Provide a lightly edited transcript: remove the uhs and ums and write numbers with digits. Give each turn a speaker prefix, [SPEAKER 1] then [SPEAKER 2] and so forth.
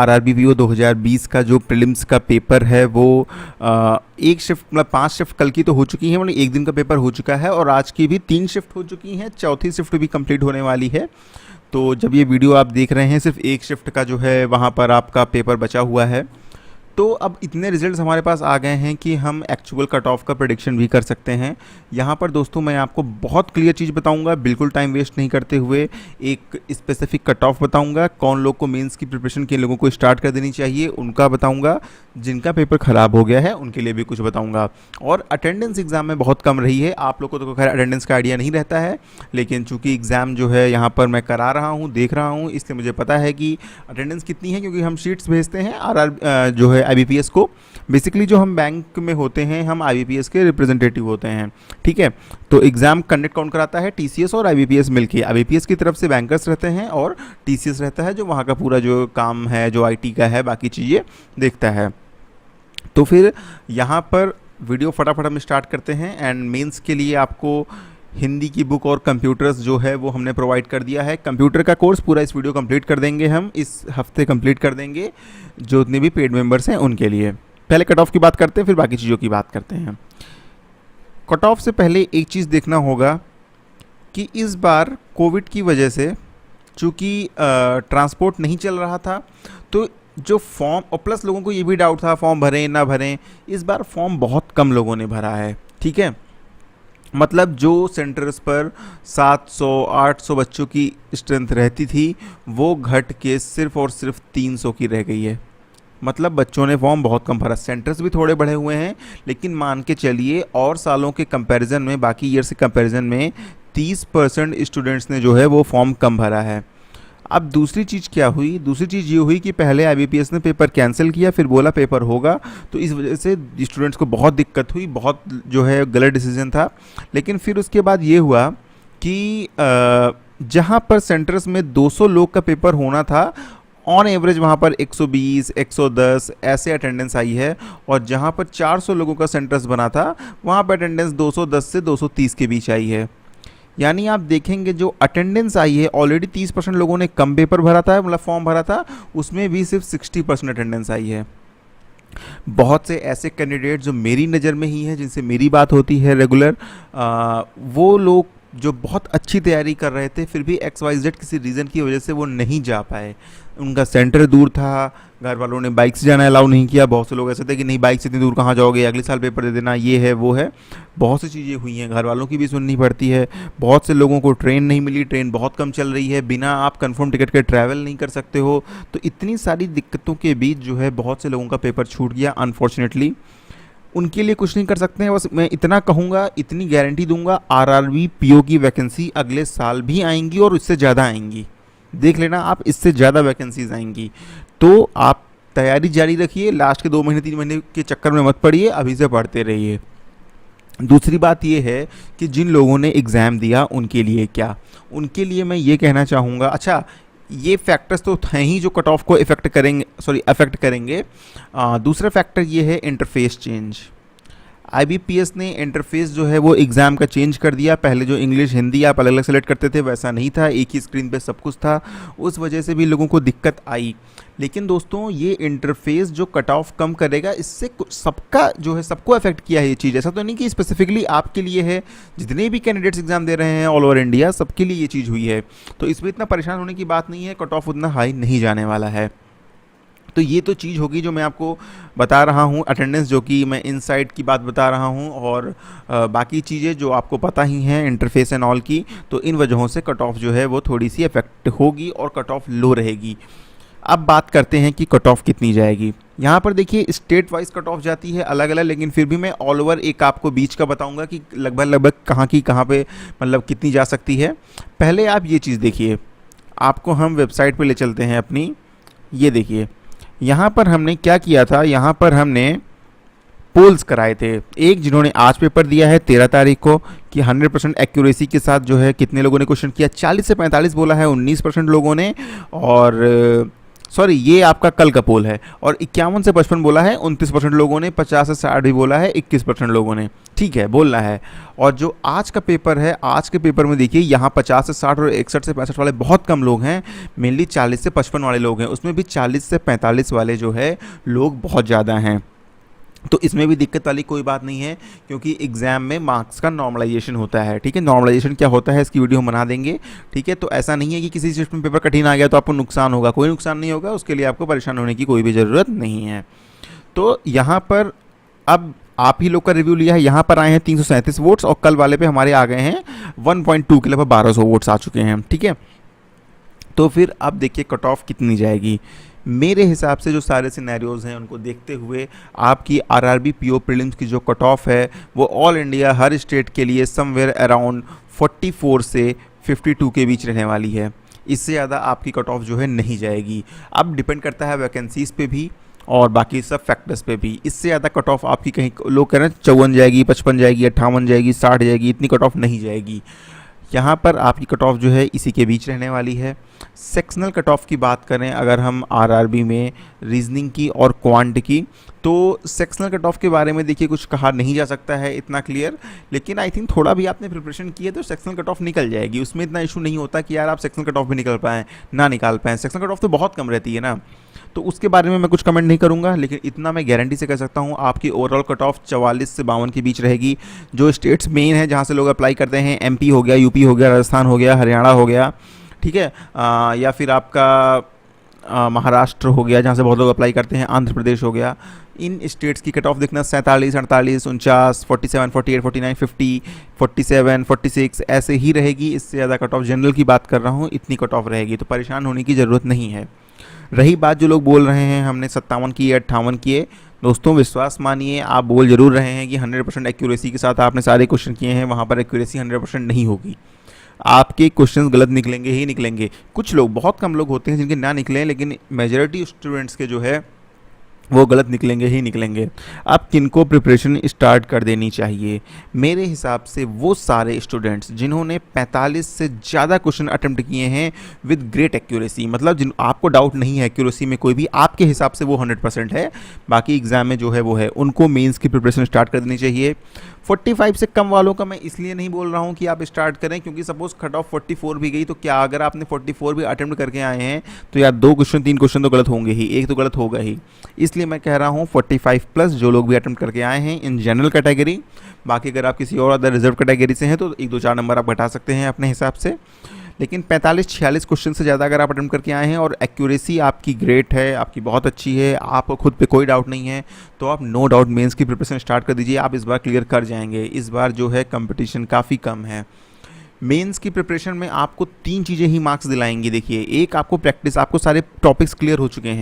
[SPEAKER 1] RRB PO 2020 का जो prelims का पेपर है वो एक शिफ्ट मतलब 5 शिफ्ट कल की तो हो चुकी है, मतलब एक दिन का पेपर हो चुका है और आज की भी 3 शिफ्ट हो चुकी हैं, चौथी शिफ्ट भी कंप्लीट होने वाली है। तो जब ये वीडियो आप देख रहे हैं सिर्फ एक शिफ्ट का जो है वहाँ पर आपका पेपर बचा हुआ है। तो अब इतने रिजल्ट्स हमारे पास आ गए हैं कि हम एक्चुअल कट ऑफ का प्रेडिक्शन भी कर सकते हैं। यहाँ पर दोस्तों मैं आपको बहुत क्लियर चीज़ बताऊंगा, बिल्कुल टाइम वेस्ट नहीं करते हुए एक स्पेसिफिक कट ऑफ बताऊंगा। कौन लोग को मेंस की प्रिपरेशन के लोगों को स्टार्ट कर देनी चाहिए उनका बताऊंगा, जिनका पेपर ख़राब हो गया है उनके लिए भी कुछ बताऊँगा। और अटेंडेंस एग्ज़ाम में बहुत कम रही है, आप लोग को तो खैर अटेंडेंस का आइडिया नहीं रहता है, लेकिन चूँकि एग्ज़ाम जो है यहाँ पर मैं करा रहा हूँ, देख रहा हूँ, इसलिए मुझे पता है कि अटेंडेंस कितनी है, क्योंकि हम शीट्स भेजते हैं आरआर जो है आईबीपीएस को। बेसिकली जो हम बैंक में होते हैं हम आईबीपीएस के रिप्रेजेंटेटिव होते हैं, ठीक है। तो एग्जाम कंडक्ट कौन कराता है, टीसीएस और आईबीपीएस मिलके। आईबीपीएस की तरफ से बैंकर्स रहते हैं और टीसीएस रहता है जो वहाँ का पूरा जो काम है, जो आईटी का है, बाकी चीज़ें देखता है। तो फिर यहाँ पर वीडियो फटाफट हम स्टार्ट करते हैं। एंड मेंस के लिए आपको हिंदी की बुक और कंप्यूटर्स जो है वो हमने प्रोवाइड कर दिया है। कंप्यूटर का कोर्स पूरा इस वीडियो कंप्लीट कर देंगे, हम इस हफ्ते कंप्लीट कर देंगे जो उतने भी पेड मेंबर्स हैं उनके लिए। पहले कट ऑफ की बात करते हैं, फिर बाकी चीज़ों की बात करते हैं। कट ऑफ से पहले एक चीज़ देखना होगा कि इस बार कोविड की वजह से चूँकि ट्रांसपोर्ट नहीं चल रहा था, तो जो फॉर्म, और प्लस लोगों को ये भी डाउट था फॉर्म भरें ना भरें, इस बार फॉर्म बहुत कम लोगों ने भरा है, ठीक है। मतलब जो सेंटर्स पर 700-800 बच्चों की स्ट्रेंथ रहती थी वो घट के सिर्फ और सिर्फ 300 की रह गई है। मतलब बच्चों ने फॉर्म बहुत कम भरा। सेंटर्स भी थोड़े बढ़े हुए हैं, लेकिन मान के चलिए और सालों के कंपैरिजन में, बाकी ईयर से कंपैरिजन में 30% स्टूडेंट्स ने जो है वो फॉर्म कम भरा है। अब दूसरी चीज़ क्या हुई, दूसरी चीज़ ये हुई कि पहले आईबीपीएस ने पेपर कैंसिल किया, फिर बोला पेपर होगा, तो इस वजह से स्टूडेंट्स को बहुत दिक्कत हुई, बहुत जो है गलत डिसीजन था। लेकिन फिर उसके बाद ये हुआ कि जहाँ पर सेंटर्स में 200 लोग का पेपर होना था, ऑन एवरेज वहाँ पर 120, 110 ऐसे अटेंडेंस आई है, और जहाँ पर 400 लोगों का सेंटर्स बना था वहाँ पर अटेंडेंस 210 से 230 के बीच आई है। यानी आप देखेंगे जो अटेंडेंस आई है, ऑलरेडी 30% लोगों ने कम पेपर भरा था, मतलब फॉर्म भरा था, उसमें भी सिर्फ 60% अटेंडेंस आई है। बहुत से ऐसे कैंडिडेट जो मेरी नज़र में ही हैं, जिनसे मेरी बात होती है रेगुलर, वो लोग जो बहुत अच्छी तैयारी कर रहे थे फिर भी XYZ किसी रीज़न की वजह से वो नहीं जा पाए। उनका सेंटर दूर था, घर वालों ने बाइक से जाना अलाउ नहीं किया। बहुत से लोग ऐसे थे कि नहीं बाइक से इतनी दूर कहाँ जाओगे, अगले साल पेपर दे देना, ये है वो है। बहुत सी चीज़ें हुई हैं, घर वालों की भी सुननी पड़ती है। बहुत से लोगों को ट्रेन नहीं मिली, ट्रेन बहुत कम चल रही है, बिना आप कंफर्म टिकट के ट्रैवल नहीं कर सकते हो। तो इतनी सारी दिक्कतों के बीच जो है बहुत से लोगों का पेपर छूट गया अनफॉर्चुनेटली। उनके लिए कुछ नहीं कर सकते हैं, बस मैं इतना कहूँगा, इतनी गारंटी दूंगा, आरआरबी पीओ की वैकेंसी अगले साल भी आएंगी और इससे ज़्यादा आएंगी। देख लेना आप, इससे ज़्यादा वैकेंसीज आएंगी। तो आप तैयारी जारी रखिए, लास्ट के 2 महीने 3 महीने के चक्कर में मत पड़िए, अभी से पढ़ते रहिए। दूसरी बात ये है कि जिन लोगों ने एग्ज़ाम दिया उनके लिए क्या, उनके लिए मैं ये कहना चाहूँगा, अच्छा ये फैक्टर्स तो हैं ही जो कट ऑफ को अफेक्ट करेंगे। दूसरा फैक्टर ये है इंटरफेस चेंज। आईबीपीएस ने इंटरफेस जो है वो एग्ज़ाम का चेंज कर दिया। पहले जो इंग्लिश हिंदी आप अलग अलग सेलेक्ट करते थे वैसा नहीं था, एक ही स्क्रीन पे सब कुछ था, उस वजह से भी लोगों को दिक्कत आई। लेकिन दोस्तों ये इंटरफेस जो कट ऑफ कम करेगा, इससे सबका जो है सबको अफेक्ट किया है ये चीज़। ऐसा तो नहीं कि स्पेसिफिकली आपके लिए है, जितने भी कैंडिडेट्स एग्जाम दे रहे हैं ऑल ओवर इंडिया सबके लिए ये चीज़ हुई है। तो इसमें इतना परेशान होने की बात नहीं है, कट ऑफ उतना हाई नहीं जाने वाला है। तो ये तो चीज़ होगी जो मैं आपको बता रहा हूँ, अटेंडेंस जो कि मैं इनसाइड की बात बता रहा हूँ, और बाकी चीज़ें जो आपको पता ही हैं इंटरफेस एंड ऑल की। तो इन वजहों से कट ऑफ जो है वो थोड़ी सी अफेक्ट होगी और कट ऑफ लो रहेगी। अब बात करते हैं कि कट ऑफ कितनी जाएगी। यहाँ पर देखिए स्टेट वाइज कट ऑफ जाती है अलग अलग, लेकिन फिर भी मैं ऑल ओवर एक आपको बीच का बताऊँगा कि लगभग कहाँ की कहाँ पे मतलब कितनी जा सकती है। पहले आप ये चीज़ देखिए, आपको हम वेबसाइट पे ले चलते हैं अपनी। ये देखिए यहाँ पर हमने क्या किया था, यहाँ पर हमने पोल्स कराए थे। एक जिन्होंने आज पेपर दिया है 13 तारीख को कि 100% एक्यूरेसी के साथ जो है कितने लोगों ने क्वेश्चन किया, 40 से 45 बोला है 19% लोगों ने, और सॉरी ये आपका कल का पोल है, और 51 से 55 बोला है 29% लोगों ने, 50 से 60 भी बोला है 21% लोगों ने, ठीक है बोलना है। और जो आज का पेपर है, आज के पेपर में देखिए यहाँ 50 से 60 और 61 से 65 वाले बहुत कम लोग हैं, मेनली 40 से 55 वाले लोग हैं, उसमें भी 40 से 45 वाले जो है लोग बहुत ज़्यादा हैं। तो इसमें भी दिक्कत वाली कोई बात नहीं है, क्योंकि एग्जाम में मार्क्स का नॉर्मलाइजेशन होता है, ठीक है। नॉर्मलाइजेशन क्या होता है इसकी वीडियो हम बना देंगे, ठीक है। तो ऐसा नहीं है कि किसी शिफ्ट में पेपर कठिन आ गया तो आपको नुकसान होगा, कोई नुकसान नहीं होगा, उसके लिए आपको परेशान होने की कोई भी ज़रूरत नहीं है। तो यहाँ पर अब आप ही लोग का रिव्यू लिया है, यहाँ पर आए हैं 337 वोट्स, और कल वाले पे हमारे आ गए हैं 1.2 के लगभग 1200 वोट्स आ चुके हैं, ठीक है। तो फिर अब देखिए कट ऑफ कितनी जाएगी। मेरे हिसाब से जो सारे सिनेरियोज़ हैं उनको देखते हुए आपकी आरआरबी पीओ प्रीलिम्स की जो कट ऑफ है वो ऑल इंडिया हर स्टेट के लिए समवेयर अराउंड 44 से 52 के बीच रहने वाली है। इससे ज़्यादा आपकी कट ऑफ जो है नहीं जाएगी। अब डिपेंड करता है वैकेंसीज़ पे भी और बाकी सब फैक्टर्स पे भी। इससे ज़्यादा कट ऑफ आपकी कहीं लोग कह रहे हैं 54 जाएगी, 55 जाएगी, 58 जाएगी, 60 जाएगी, इतनी कट ऑफ नहीं जाएगी। यहाँ पर आपकी कट ऑफ जो है इसी के बीच रहने वाली है। सेक्शनल कट ऑफ की बात करें अगर हम आरआरबी में रीजनिंग की और क्वांट की, तो सेक्शनल कट ऑफ के बारे में देखिए कुछ कहा नहीं जा सकता है इतना क्लियर, लेकिन आई थिंक थोड़ा भी आपने प्रिपरेशन की है तो सेक्शनल कट ऑफ निकल जाएगी। उसमें इतना इशू नहीं होता कि यार आप सेक्शनल कट ऑफ भी निकल पाएँ ना निकाल पाएँ। सेक्शनल कट ऑफ तो बहुत कम रहती है ना, तो उसके बारे में मैं कुछ कमेंट नहीं करूंगा, लेकिन इतना मैं गारंटी से कह सकता हूँ आपकी ओवरऑल कट ऑफ 44 से 52 के बीच रहेगी। जो स्टेट्स मेन है जहाँ से लोग अप्लाई करते हैं, एमपी हो गया, यूपी हो गया, राजस्थान हो गया, हरियाणा हो गया, ठीक है, या फिर आपका महाराष्ट्र हो गया जहाँ से बहुत लोग अप्लाई करते हैं, आंध्र प्रदेश हो गया, इन स्टेट्स की कट ऑफ देखना 47, 48, 49, 47, 48, 49, 50, 47, 46 ऐसे ही रहेगी। इससे ज़्यादा कट ऑफ जनरल की बात कर रहा हूँ, इतनी कट ऑफ रहेगी, तो परेशान होने की ज़रूरत नहीं है। रही बात जो लोग बोल रहे हैं हमने 57 किए, 58 किए, दोस्तों विश्वास मानिए आप बोल जरूर रहे हैं कि 100% एक्यूरेसी के साथ आपने सारे क्वेश्चन किए हैं, वहाँ पर एक्यूरेसी 100% नहीं होगी, आपके क्वेश्चंस गलत निकलेंगे ही निकलेंगे। कुछ लोग, बहुत कम लोग होते हैं जिनके ना निकले, लेकिन मेजॉरिटी स्टूडेंट्स के जो है वो गलत निकलेंगे ही निकलेंगे। अब किनको प्रिपरेशन स्टार्ट कर देनी चाहिए? मेरे हिसाब से वो सारे स्टूडेंट्स जिन्होंने 45 से ज़्यादा क्वेश्चन अटेम्प्ट किए हैं विद ग्रेट एक्यूरेसी, मतलब जिन आपको डाउट नहीं है एक्यूरेसी में कोई भी, आपके हिसाब से वो 100% है, बाकी एग्जाम में जो है वो है, उनको मेंस की प्रिपरेशन स्टार्ट कर देनी चाहिए। 45 से कम वालों का मैं इसलिए नहीं बोल रहा हूँ कि आप स्टार्ट करें, क्योंकि सपोज कट ऑफ 44 भी गई तो क्या अगर आपने 44 भी अटेम्प्ट करके आए हैं तो यार 2 क्वेश्चन 3 क्वेश्चन तो गलत होंगे ही, एक तो गलत होगा ही। इसलिए मैं कह रहा हूँ 45 प्लस जो लोग भी अटेम्प्ट करके आए हैं इन जनरल कैटेगरी, बाकी अगर आप किसी और अदर रिजर्व कैटेगरी से हैं तो 1-2-4 नंबर आप घटा सकते हैं अपने हिसाब से, लेकिन 45-46 क्वेश्चन से ज़्यादा अगर आप अटेम्प्ट करके आए हैं और एक्यूरेसी आपकी ग्रेट है, आपकी बहुत अच्छी है, आप खुद पे कोई डाउट नहीं है, तो आप नो डाउट मेंस की प्रिपरेशन स्टार्ट कर दीजिए। आप इस बार क्लियर कर जाएंगे। इस बार जो है कंपटीशन काफ़ी कम है। मेंस की प्रिपरेशन में आपको 3 चीज़ें ही मार्क्स दिलाएंगी। देखिए, एक आपको प्रैक्टिस, आपको सारे टॉपिक्स क्लियर हो चुके हैं,